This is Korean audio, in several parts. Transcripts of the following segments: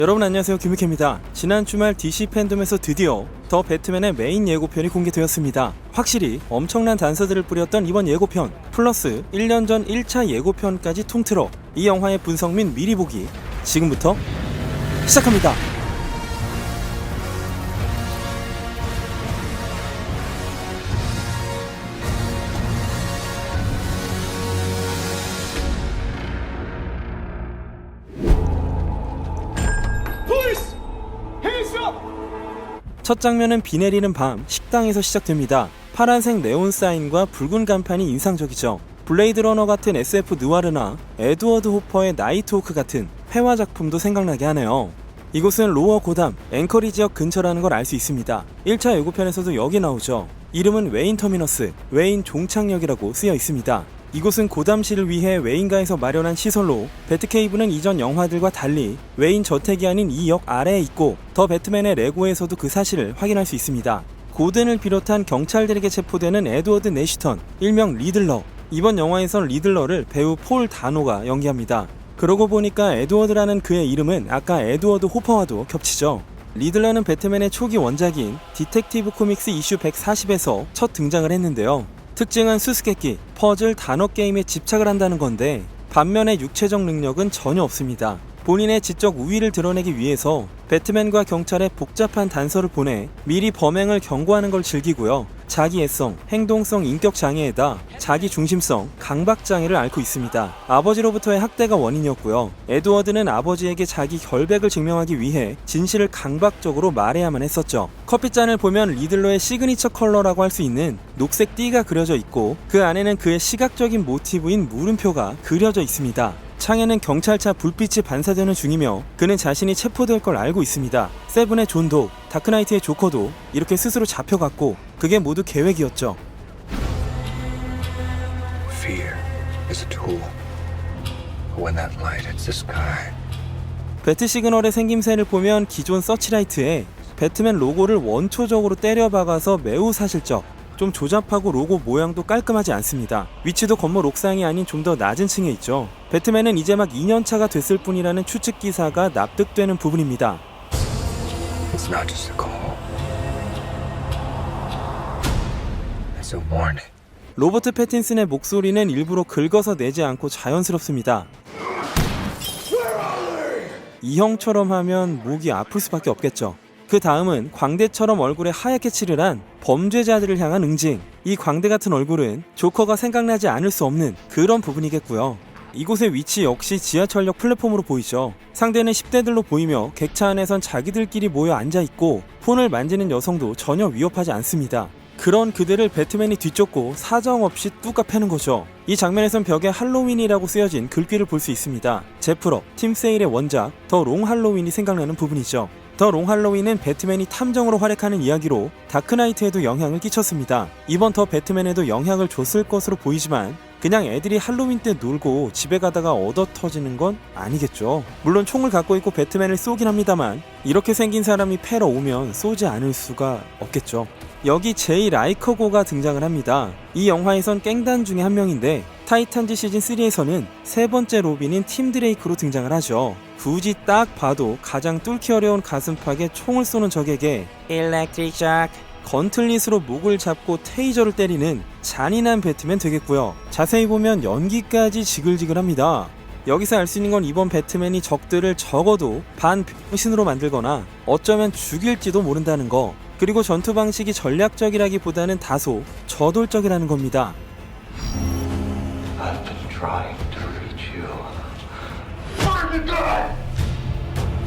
여러분 안녕하세요, 규미케입니다. 지난 주말 DC 팬덤에서 드디어 더 배트맨의 메인 예고편이 공개되었습니다. 확실히 엄청난 단서들을 뿌렸던 이번 예고편 플러스 1년 전 1차 예고편까지 통틀어 이 영화의 분석 및 미리 보기 지금부터 시작합니다. 첫 장면은 비 내리는 밤 식당에서 시작됩니다. 파란색 네온 사인과 붉은 간판이 인상적이죠. 블레이드 러너 같은 SF 느와르나 에드워드 호퍼의 나이트호크 같은 회화 작품도 생각나게 하네요. 이곳은 로어 고담, 앵커리 지역 근처라는 걸 알 수 있습니다. 1차 예고편에서도 여기 나오죠. 이름은 웨인 터미너스, 웨인 종착역이라고 쓰여 있습니다. 이곳은 고담시를 위해 웨인가에서 마련한 시설로 배트케이브는 이전 영화들과 달리 웨인 저택이 아닌 이 역 아래에 있고 더 배트맨의 레고에서도 그 사실을 확인할 수 있습니다. 고든을 비롯한 경찰들에게 체포되는 에드워드 내시턴, 일명 리들러. 이번 영화에선 리들러를 배우 폴 다노가 연기합니다. 그러고 보니까 에드워드라는 그의 이름은 아까 에드워드 호퍼와도 겹치죠. 리들러는 배트맨의 초기 원작인 디텍티브 코믹스 이슈 140에서 첫 등장을 했는데요. 특징은 수수께끼, 퍼즐, 단어 게임에 집착을 한다는 건데 반면에 육체적 능력은 전혀 없습니다. 본인의 지적 우위를 드러내기 위해서 배트맨과 경찰에 복잡한 단서를 보내 미리 범행을 경고하는 걸 즐기고요. 자기 애성, 행동성 인격장애에다 자기 중심성, 강박장애를 앓고 있습니다. 아버지로부터의 학대가 원인이었고요. 에드워드는 아버지에게 자기 결백을 증명하기 위해 진실을 강박적으로 말해야만 했었죠. 커피잔을 보면 리들러의 시그니처 컬러라고 할 수 있는 녹색 띠가 그려져 있고 그 안에는 그의 시각적인 모티브인 물음표가 그려져 있습니다. 창에는 경찰차 불빛이 반사되는 중이며 그는 자신이 체포될 걸 알고 있습니다. 세븐의 존도, 다크나이트의 조커도 이렇게 스스로 잡혀갔고 그게 모두 계획이었죠. Fear is a tool. When that light hits the sky. 배트 시그널의 생김새를 보면 기존 서치라이트에 배트맨 로고를 원초적으로 때려박아서 매우 사실적, 좀 조잡하고 로고 모양도 깔끔하지 않습니다. 위치도 건물 옥상이 아닌 좀 더 낮은 층에 있죠. 배트맨은 이제 막 2년차가 됐을 뿐이라는 추측 기사가 납득되는 부분입니다. It's not just a call. It's a warning. 로버트 패틴슨의 목소리는 일부러 긁어서 내지 않고 자연스럽습니다. 이 형처럼 하면 목이 아플 수밖에 없겠죠. 그 다음은 광대처럼 얼굴에 하얗게 칠을 한 범죄자들을 향한 응징. 이 광대 같은 얼굴은 조커가 생각나지 않을 수 없는 그런 부분이겠고요. 이곳의 위치 역시 지하철역 플랫폼으로 보이죠. 상대는 10대들로 보이며 객차 안에선 자기들끼리 모여 앉아있고 폰을 만지는 여성도 전혀 위협하지 않습니다. 그런 그들을 배트맨이 뒤쫓고 사정없이 뚜까 패는 거죠. 이 장면에선 벽에 할로윈이라고 쓰여진 글귀를 볼 수 있습니다. 제프럽, 팀 세일의 원작 더 롱 할로윈이 생각나는 부분이죠. 더 롱 할로윈은 배트맨이 탐정으로 활약하는 이야기로 다크나이트에도 영향을 끼쳤습니다. 이번 더 배트맨에도 영향을 줬을 것으로 보이지만 그냥 애들이 할로윈 때 놀고 집에 가다가 얻어 터지는 건 아니겠죠. 물론 총을 갖고 있고 배트맨을 쏘긴 합니다만 이렇게 생긴 사람이 패러 오면 쏘지 않을 수가 없겠죠. 여기 제이 라이커고가 등장을 합니다. 이 영화에선 깽단 중에 한 명인데 타이탄즈 시즌3에서는 세 번째 로빈인 팀 드레이크로 등장을 하죠. 굳이 딱 봐도 가장 뚫기 어려운 가슴팍에 총을 쏘는 적에게 일렉트릭 샥 건틀릿으로 목을 잡고 테이저를 때리는 잔인한 배트맨 되겠고요. 자세히 보면 연기까지 지글지글합니다. 여기서 알 수 있는 건 이번 배트맨이 적들을 적어도 반병신으로 만들거나 어쩌면 죽일지도 모른다는 거. 그리고 전투 방식이 전략적이라기보다는 다소 저돌적이라는 겁니다. I've been trying to reach you.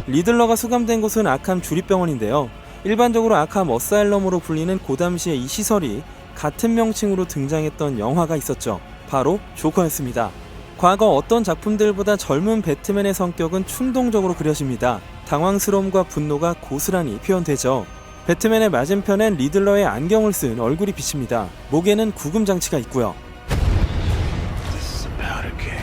리들러가 수감된 곳은 아캄 주립병원인데요. 일반적으로 아캄 어사일럼으로 불리는 고담시의 이 시설이 같은 명칭으로 등장했던 영화가 있었죠. 바로 조커였습니다. 과거 어떤 작품들보다 젊은 배트맨의 성격은 충동적으로 그려집니다. 당황스러움과 분노가 고스란히 표현되죠. 배트맨의 맞은편엔 리들러의 안경을 쓴 얼굴이 비칩니다. 목에는 구금 장치가 있고요. This is a powder keg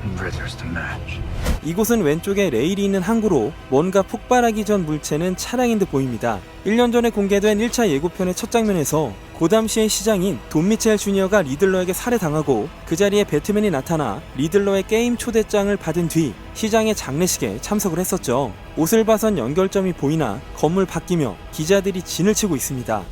and prisoners to match. 이곳은 왼쪽에 레일이 있는 항구로 뭔가 폭발하기 전 물체는 차량인 듯 보입니다. 1년 전에 공개된 1차 예고편의 첫 장면에서 고담시의 시장인 돈 미첼 주니어가 리들러에게 살해당하고 그 자리에 배트맨이 나타나 리들러의 게임 초대장을 받은 뒤 시장의 장례식에 참석을 했었죠. 옷을 봐선 연결점이 보이나 건물 바뀌며 기자들이 진을 치고 있습니다.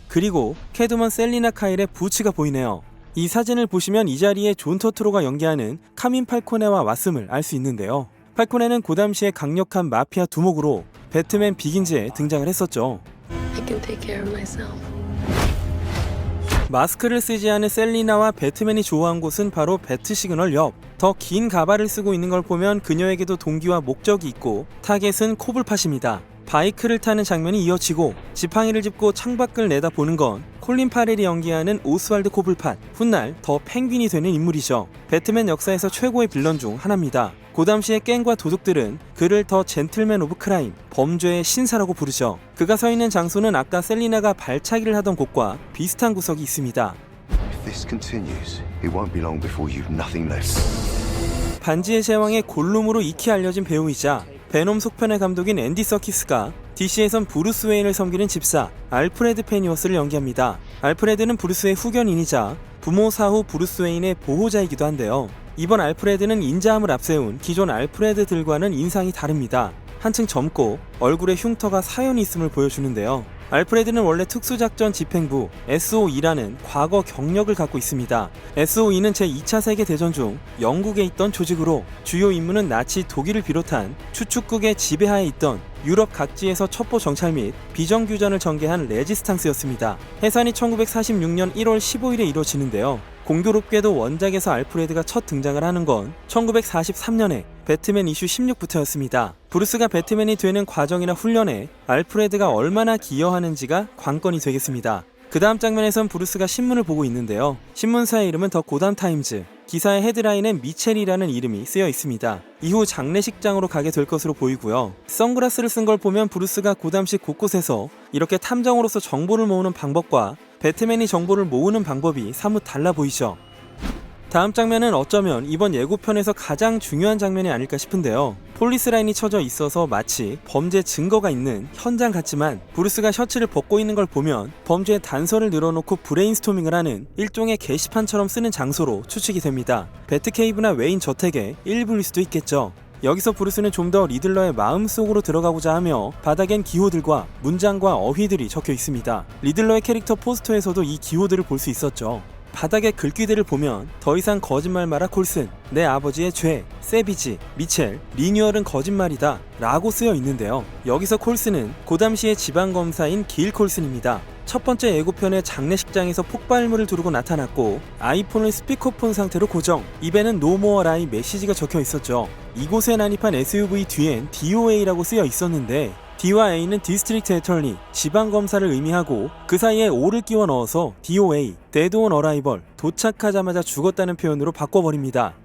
그리고 캐두먼 셀리나 카일의 부츠가 보이네요. 이 사진을 보시면 이 자리에 존 터투로가 연기하는 카민 팔코네와 왔음을 알 수 있는데요. 팔코네는 고담시의 강력한 마피아 두목으로 배트맨 비긴즈에 등장을 했었죠. I can take care of myself. 마스크를 쓰지 않은 셀리나와 배트맨이 좋아한 곳은 바로 배트 시그널 옆. 더 긴 가발을 쓰고 있는 걸 보면 그녀에게도 동기와 목적이 있고 타겟은 코블팟입니다. 바이크를 타는 장면이 이어지고 지팡이를 짚고 창밖을 내다보는 건 콜린 파렐이 연기하는 오스왈드 코블팟, 훗날 더 펭귄이 되는 인물이죠. 배트맨 역사에서 최고의 빌런 중 하나입니다. 고담시의 갱과 도둑들은 그를 더 젠틀맨 오브 크라임, 범죄의 신사라고 부르죠. 그가 서 있는 장소는 아까 셀리나가 발차기를 하던 곳과 비슷한 구석이 있습니다. If this continues, it won't be long before you've nothing left. 반지의 제왕의 골룸으로 익히 알려진 배우이자 베놈 속편의 감독인 앤디 서키스가 DC에선 브루스 웨인을 섬기는 집사 알프레드 페니워스를 연기합니다. 알프레드는 브루스의 후견인이자 부모 사후 브루스 웨인의 보호자이기도 한데요. 이번 알프레드는 인자함을 앞세운 기존 알프레드들과는 인상이 다릅니다. 한층 젊고 얼굴에 흉터가 사연이 있음을 보여주는데요. 알프레드는 원래 특수작전 집행부 SOE라는 과거 경력을 갖고 있습니다. SOE는 제2차 세계대전 중 영국에 있던 조직으로 주요 임무는 나치 독일을 비롯한 추축국의 지배하에 있던 유럽 각지에서 첩보 정찰 및 비정규전을 전개한 레지스탕스였습니다. 해산이 1946년 1월 15일에 이루어지는데요. 공교롭게도 원작에서 알프레드가 첫 등장을 하는 건 1943년에 배트맨 이슈 16부터였습니다. 브루스가 배트맨이 되는 과정이나 훈련에 알프레드가 얼마나 기여하는지가 관건이 되겠습니다. 그 다음 장면에선 브루스가 신문을 보고 있는데요. 신문사의 이름은 더 고담 타임즈. 기사의 헤드라인엔 미첼이라는 이름이 쓰여 있습니다. 이후 장례식장으로 가게 될 것으로 보이고요. 선글라스를 쓴 걸 보면 브루스가 고담시 곳곳에서 이렇게 탐정으로서 정보를 모으는 방법과 배트맨이 정보를 모으는 방법이 사뭇 달라 보이죠. 다음 장면은 어쩌면 이번 예고편에서 가장 중요한 장면이 아닐까 싶은데요. 폴리스 라인이 쳐져 있어서 마치 범죄 증거가 있는 현장 같지만 브루스가 셔츠를 벗고 있는 걸 보면 범죄의 단서를 늘어놓고 브레인스토밍을 하는 일종의 게시판처럼 쓰는 장소로 추측이 됩니다. 배트케이브나 웨인 저택의 일부일 수도 있겠죠. 여기서 브루스는 좀 더 리들러의 마음속으로 들어가고자 하며 바닥엔 기호들과 문장과 어휘들이 적혀 있습니다. 리들러의 캐릭터 포스터에서도 이 기호들을 볼 수 있었죠. 바닥의 글귀들을 보면 더 이상 거짓말 마라 콜슨, 내 아버지의 죄, 세비지, 미첼, 리뉴얼은 거짓말이다 라고 쓰여 있는데요. 여기서 콜슨은 고담시의 지방검사인 길 콜슨입니다. 첫 번째 예고편의 장례식장에서 폭발물을 두르고 나타났고 아이폰을 스피커폰 상태로 고정, 입에는 No More Lie 메시지가 적혀 있었죠. 이곳에 난입한 SUV 뒤엔 DOA라고 쓰여 있었는데 D와 A는 디스트릭트 애터니, 지방검사를 의미하고 그 사이에 O를 끼워 넣어서 DOA, Dead on Arrival, 도착하자마자 죽었다는 표현으로 바꿔버립니다.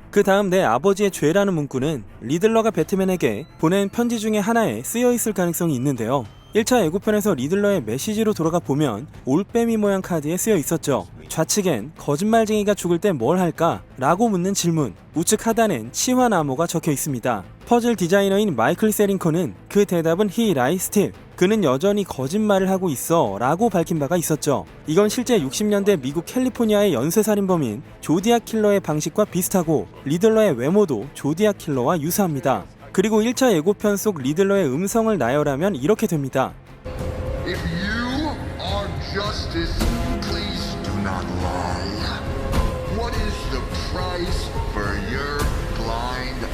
그 다음 내 아버지의 죄라는 문구는 리들러가 배트맨에게 보낸 편지 중에 하나에 쓰여있을 가능성이 있는데요. 1차 예고편에서 리들러의 메시지로 돌아가 보면 올빼미 모양 카드에 쓰여 있었죠. 좌측엔 거짓말쟁이가 죽을 때 뭘 할까? 라고 묻는 질문, 우측 하단엔 치환 암호가 적혀 있습니다. 퍼즐 디자이너인 마이클 세링커는 그 대답은 He lies still, 그는 여전히 거짓말을 하고 있어 라고 밝힌 바가 있었죠. 이건 실제 60년대 미국 캘리포니아의 연쇄살인범인 조디악 킬러의 방식과 비슷하고 리들러의 외모도 조디악 킬러와 유사합니다. 그리고 1차 예고편 속 리들러의 음성을 나열하면 이렇게 됩니다. If you are justice, please do not lie. What is the price for your blind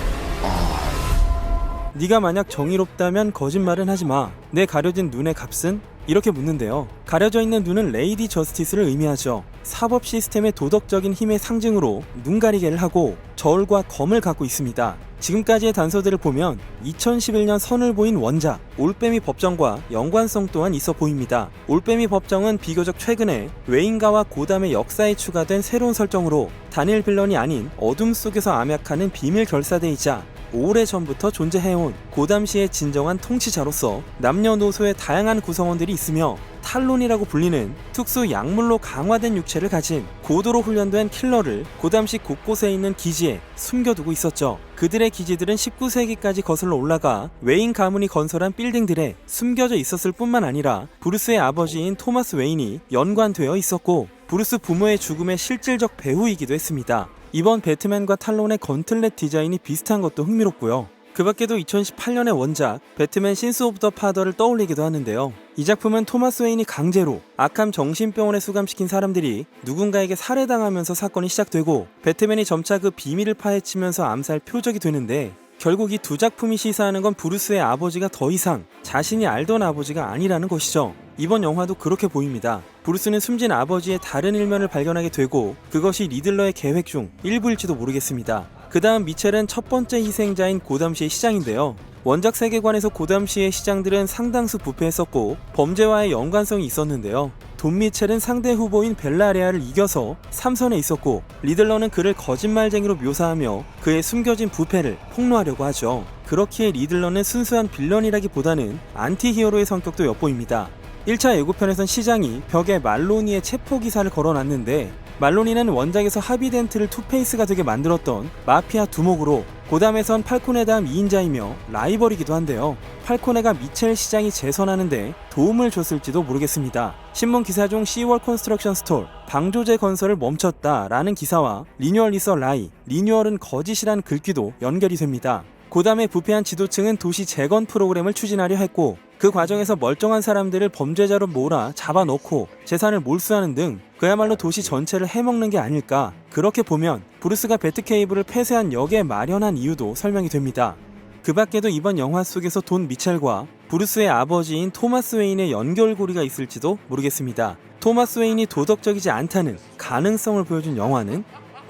eye? 네가 만약 정의롭다면 거짓말은 하지마. 내 가려진 눈의 값은? 이렇게 묻는데요. 가려져 있는 눈은 레이디 저스티스를 의미하죠. 사법 시스템의 도덕적인 힘의 상징으로 눈가리개를 하고 저울과 검을 갖고 있습니다. 지금까지의 단서들을 보면 2011년 선을 보인 원작 올빼미 법정과 연관성 또한 있어 보입니다. 올빼미 법정은 비교적 최근에 웨인가와 고담의 역사에 추가된 새로운 설정으로 단일 빌런이 아닌 어둠 속에서 암약하는 비밀 결사대이자 오래전부터 존재해온 고담시의 진정한 통치자로서 남녀노소의 다양한 구성원들이 있으며 탈론이라고 불리는 특수 약물로 강화된 육체를 가진 고도로 훈련된 킬러를 고담시 곳곳에 있는 기지에 숨겨두고 있었죠. 그들의 기지들은 19세기까지 거슬러 올라가 웨인 가문이 건설한 빌딩들에 숨겨져 있었을 뿐만 아니라 브루스의 아버지인 토마스 웨인이 연관되어 있었고 브루스 부모의 죽음의 실질적 배후이기도 했습니다. 이번 배트맨과 탈론의 건틀렛 디자인이 비슷한 것도 흥미롭고요. 그 밖에도 2018년의 원작 배트맨 신스 오브 더 파더를 떠올리기도 하는데요. 이 작품은 토마스 웨인이 강제로 아캄 정신병원에 수감시킨 사람들이 누군가에게 살해당하면서 사건이 시작되고 배트맨이 점차 그 비밀을 파헤치면서 암살 표적이 되는데 결국 이 두 작품이 시사하는 건 브루스의 아버지가 더 이상 자신이 알던 아버지가 아니라는 것이죠. 이번 영화도 그렇게 보입니다. 브루스는 숨진 아버지의 다른 일면을 발견하게 되고 그것이 리들러의 계획 중 일부일지도 모르겠습니다. 그 다음 미첼은 첫 번째 희생자인 고담시의 시장인데요. 원작 세계관에서 고담시의 시장들은 상당수 부패했었고 범죄와의 연관성이 있었는데요. 돈 미첼은 상대 후보인 벨라레아를 이겨서 3선에 있었고 리들러는 그를 거짓말쟁이로 묘사하며 그의 숨겨진 부패를 폭로하려고 하죠. 그렇기에 리들러는 순수한 빌런이라기보다는 안티히어로의 성격도 엿보입니다. 1차 예고편에선 시장이 벽에 말로니의 체포기사를 걸어놨는데 말로니는 원작에서 하비덴트를 투페이스가 되게 만들었던 마피아 두목으로 고담에선 팔코네 다음 2인자이며 라이벌이기도 한데요. 팔코네가 미첼 시장이 재선하는데 도움을 줬을지도 모르겠습니다. 신문 기사 중 시월 컨스트럭션 스톨 방조제 건설을 멈췄다 라는 기사와 리뉴얼 이서 라이, 리뉴얼은 거짓이란 글귀도 연결이 됩니다. 고담의 부패한 지도층은 도시 재건 프로그램을 추진하려 했고 그 과정에서 멀쩡한 사람들을 범죄자로 몰아 잡아넣고 재산을 몰수하는 등 그야말로 도시 전체를 해먹는 게 아닐까. 그렇게 보면 브루스가 배트케이블을 폐쇄한 역에 마련한 이유도 설명이 됩니다. 그 밖에도 이번 영화 속에서 돈 미첼과 브루스의 아버지인 토마스 웨인의 연결고리가 있을지도 모르겠습니다. 토마스 웨인이 도덕적이지 않다는 가능성을 보여준 영화는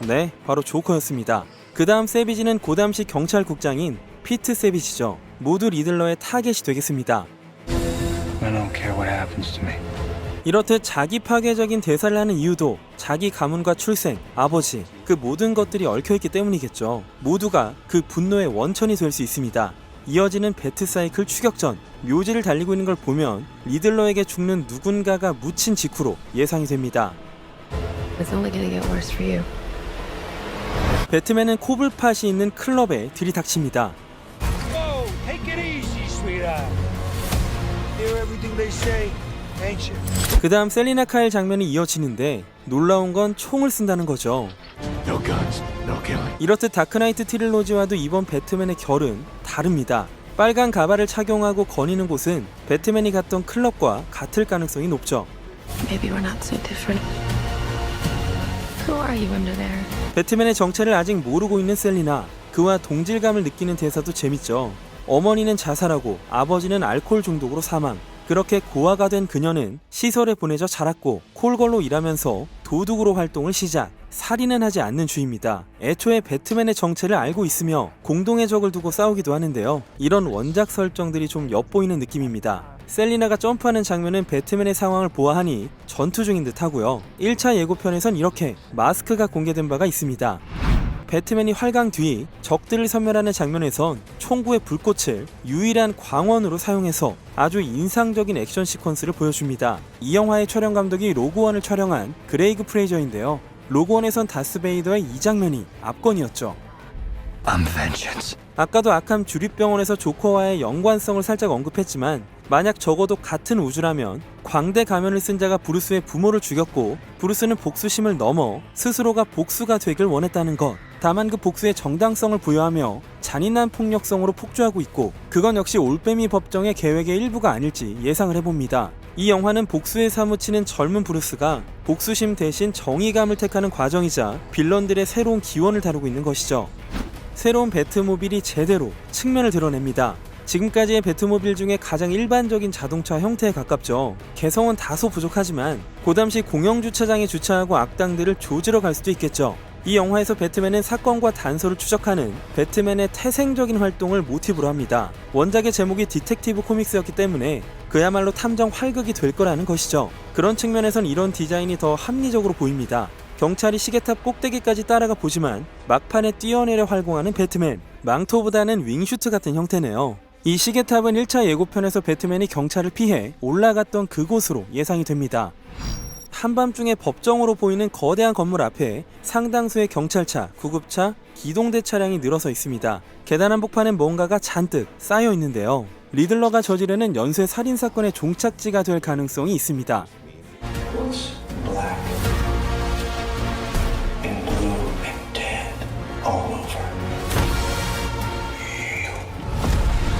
네, 바로 조커였습니다. 그 다음 세비지는 고담시 경찰국장인 피트 세비지죠. 모두 리들러의 타겟이 되겠습니다. I don't care what happens to me. 이렇듯 자기 파괴적인 대사를 하는 이유도 자기 가문과 출생, 아버지, 그 모든 것들이 얽혀있기 때문이겠죠. 모두가 그 분노의 원천이 될 수 있습니다. 이어지는 배트사이클 추격전, 묘지를 달리고 있는 걸 보면 리들러에게 죽는 누군가가 묻힌 직후로 예상이 됩니다. It's only gonna get worse for you. 배트맨은 코블팟이 있는 클럽에 들이닥칩니다. Whoa, take it easy, sweetheart. Hear everything they say, ain't you? 그 다음 셀리나 카일 장면이 이어지는데 놀라운 건 총을 쓴다는 거죠. No guns, no killing. 이렇듯 다크나이트 트릴로지와도 이번 배트맨의 결은 다릅니다. 빨간 가발을 착용하고 거니는 곳은 배트맨이 갔던 클럽과 같을 가능성이 높죠. Maybe we're not so different. Who are you under there? 배트맨의 정체를 아직 모르고 있는 셀리나, 그와 동질감을 느끼는 대사도 재밌죠. 어머니는 자살하고 아버지는 알코올 중독으로 사망. 그렇게 고아가 된 그녀는 시설에 보내져 자랐고 콜걸로 일하면서 도둑으로 활동을 시작. 살인은 하지 않는 주입니다. 애초에 배트맨의 정체를 알고 있으며 공동의 적을 두고 싸우기도 하는데요. 이런 원작 설정들이 좀 엿보이는 느낌입니다. 셀리나가 점프하는 장면은 배트맨의 상황을 보아하니 전투 중인 듯 하고요. 1차 예고편에선 이렇게 마스크가 공개된 바가 있습니다. 배트맨이 활강 뒤 적들을 섬멸하는 장면에선 총구의 불꽃을 유일한 광원으로 사용해서 아주 인상적인 액션 시퀀스를 보여줍니다. 이 영화의 촬영 감독이 로그원을 촬영한 그레이그 프레이저인데요. 로그원에선 다스베이더의 이 장면이 압권이었죠. I'm vengeance. 아까도 아캄 주립병원에서 조커와의 연관성을 살짝 언급했지만 만약 적어도 같은 우주라면 광대 가면을 쓴 자가 브루스의 부모를 죽였고 브루스는 복수심을 넘어 스스로가 복수가 되길 원했다는 것. 다만 그 복수의 정당성을 부여하며 잔인한 폭력성으로 폭주하고 있고 그건 역시 올빼미 법정의 계획의 일부가 아닐지 예상을 해봅니다. 이 영화는 복수에 사무치는 젊은 브루스가 복수심 대신 정의감을 택하는 과정이자 빌런들의 새로운 기원을 다루고 있는 것이죠. 새로운 배트모빌이 제대로 측면을 드러냅니다. 지금까지의 배트모빌 중에 가장 일반적인 자동차 배트모빌에 가깝죠. 개성은 다소 부족하지만 고담시 공영주차장에 주차하고 악당들을 조지러 갈 수도 있겠죠. 이 영화에서 배트맨은 사건과 단서를 추적하는 배트맨의 태생적인 활동을 모티브로 합니다. 원작의 제목이 디텍티브 코믹스였기 때문에 그야말로 탐정 활극이 될 거라는 것이죠. 그런 측면에선 이런 디자인이 더 합리적으로 보입니다. 경찰이 시계탑 꼭대기까지 따라가 보지만 막판에 뛰어내려 활공하는 배트맨, 망토보다는 윙슈트 같은 형태네요. 이 시계탑은 1차 예고편에서 배트맨이 경찰을 피해 올라갔던 그곳으로 예상이 됩니다. 한밤중에 법정으로 보이는 거대한 건물 앞에 상당수의 경찰차, 구급차, 기동대 차량이 늘어서 있습니다. 계단 한복판엔 뭔가가 잔뜩 쌓여 있는데요. 리들러가 저지르는 연쇄 살인사건의 종착지가 될 가능성이 있습니다. Looks black and blue and dead all over.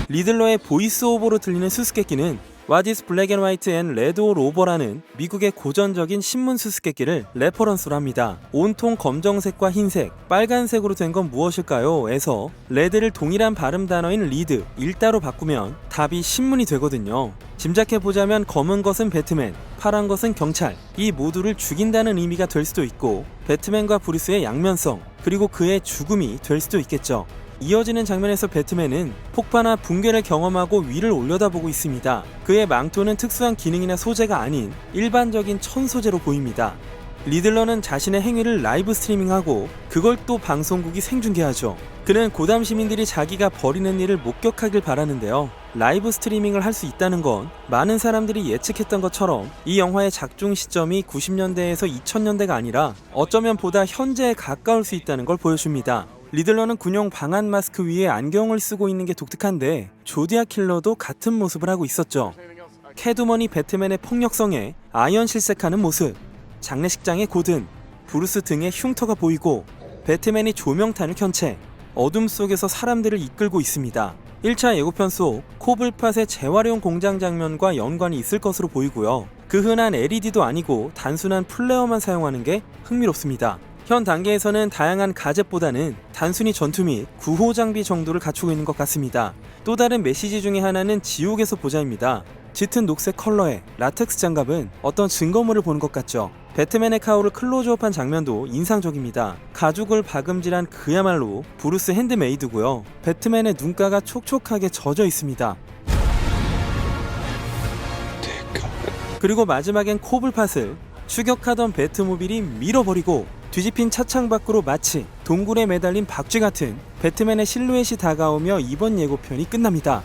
리들러의 보이스오버로 들리는 수수께끼는 What is Black and White and Red or Over라는 미국의 고전적인 신문 수수께끼를 레퍼런스로 합니다. 온통 검정색과 흰색, 빨간색으로 된 건 무엇일까요? 에서 레드를 동일한 발음 단어인 리드, 일다로 바꾸면 답이 신문이 되거든요. 짐작해보자면 검은 것은 배트맨, 파란 것은 경찰, 이 모두를 죽인다는 의미가 될 수도 있고 배트맨과 브루스의 양면성, 그리고 그의 죽음이 될 수도 있겠죠. 이어지는 장면에서 배트맨은 폭파나 붕괴를 경험하고 위를 올려다보고 있습니다. 그의 망토는 특수한 기능이나 소재가 아닌 일반적인 천 소재로 보입니다. 리들러는 자신의 행위를 라이브 스트리밍하고 그걸 또 방송국이 생중계하죠. 그는 고담 시민들이 자기가 벌이는 일을 목격하길 바라는데요. 라이브 스트리밍을 할 수 있다는 건 많은 사람들이 예측했던 것처럼 이 영화의 작중 시점이 90년대에서 2000년대가 아니라 어쩌면 보다 현재에 가까울 수 있다는 걸 보여줍니다. 리들러는 군용 방한 마스크 위에 안경을 쓰고 있는 게 독특한데 조디악 킬러도 같은 모습을 하고 있었죠. 캐두먼이 배트맨의 폭력성에 아연 실색하는 모습, 장례식장의 고든, 브루스 등의 흉터가 보이고 배트맨이 조명탄을 켠 채 어둠 속에서 사람들을 이끌고 있습니다. 1차 예고편 속 코블팟의 재활용 공장 장면과 연관이 있을 것으로 보이고요. 그 흔한 LED도 아니고 단순한 플레어만 사용하는 게 흥미롭습니다. 현 단계에서는 다양한 가젯보다는 단순히 전투 및 구호 장비 정도를 갖추고 있는 것 같습니다. 또 다른 메시지 중에 하나는 지옥에서 보자입니다. 짙은 녹색 컬러의 라텍스 장갑은 어떤 증거물을 보는 것 같죠. 배트맨의 카우를 클로즈업한 장면도 인상적입니다. 가죽을 박음질한 그야말로 브루스 핸드메이드고요. 배트맨의 눈가가 촉촉하게 젖어 있습니다. 그리고 마지막엔 코블팟을 추격하던 배트모빌이 밀어버리고 뒤집힌 차창 밖으로 마치 동굴에 매달린 박쥐 같은 배트맨의 실루엣이 다가오며 이번 예고편이 끝납니다.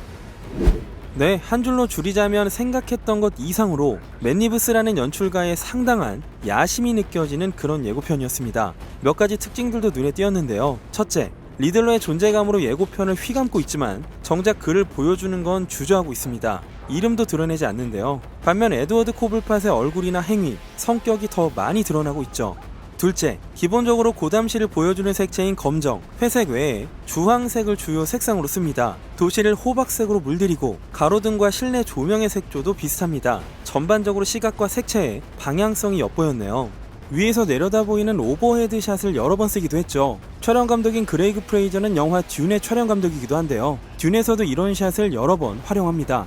네, 한 줄로 줄이자면 생각했던 것 이상으로 맷 리브스라는 연출가의 상당한 야심이 느껴지는 그런 예고편이었습니다. 몇 가지 특징들도 눈에 띄었는데요. 첫째, 리들러의 존재감으로 예고편을 휘감고 있지만 정작 그를 보여주는 건 주저하고 있습니다. 이름도 드러내지 않는데요. 반면 에드워드 코블팟의 얼굴이나 행위, 성격이 더 많이 드러나고 있죠. 둘째, 기본적으로 고담시를 보여주는 색채인 검정, 회색 외에 주황색을 주요 색상으로 씁니다. 도시를 호박색으로 물들이고 가로등과 실내 조명의 색조도 비슷합니다. 전반적으로 시각과 색채의 방향성이 엿보였네요. 위에서 내려다 보이는 오버헤드 샷을 여러 번 쓰기도 했죠. 촬영 감독인 그레이그 프레이저는 영화 듄의 촬영 감독이기도 한데요. 듄에서도 이런 샷을 여러 번 활용합니다.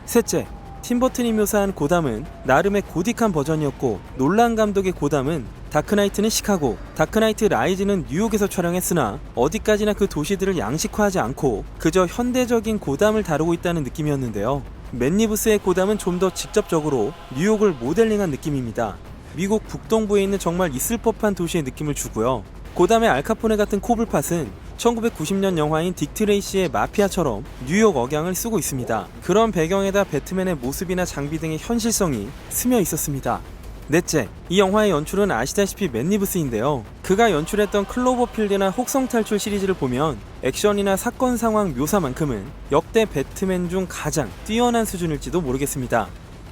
셋째, 팀버튼이 묘사한 고담은 나름의 고딕한 버전이었고 놀란 감독의 고담은 다크나이트는 시카고, 다크나이트 라이즈는 뉴욕에서 촬영했으나 어디까지나 그 도시들을 양식화하지 않고 그저 현대적인 고담을 다루고 있다는 느낌이었는데요. 맷 리브스의 고담은 좀 더 직접적으로 뉴욕을 모델링한 느낌입니다. 미국 북동부에 있는 정말 있을 법한 도시의 느낌을 주고요. 고담의 알카포네 같은 코블팟은 1990년 영화인 딕 트레이시의 마피아처럼 뉴욕 억양을 쓰고 있습니다. 그런 배경에다 배트맨의 모습이나 장비 등의 현실성이 스며 있었습니다. 넷째, 이 영화의 연출은 아시다시피 맷 리브스인데요. 그가 연출했던 클로버필드나 혹성탈출 시리즈를 보면 액션이나 사건 상황 묘사만큼은 역대 배트맨 중 가장 뛰어난 수준일지도 모르겠습니다.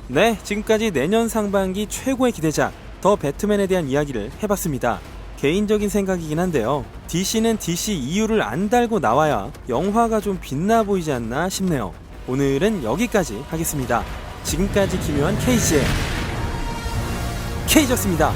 네, 지금까지 내년 상반기 최고의 기대작 더 배트맨에 대한 이야기를 해봤습니다. 개인적인 생각이긴 한데요. DC는 DC 이유를 안 달고 나와야 영화가 좀 빛나 보이지 않나 싶네요. 오늘은 여기까지 하겠습니다. 지금까지 기묘한 K씨의 K였습니다.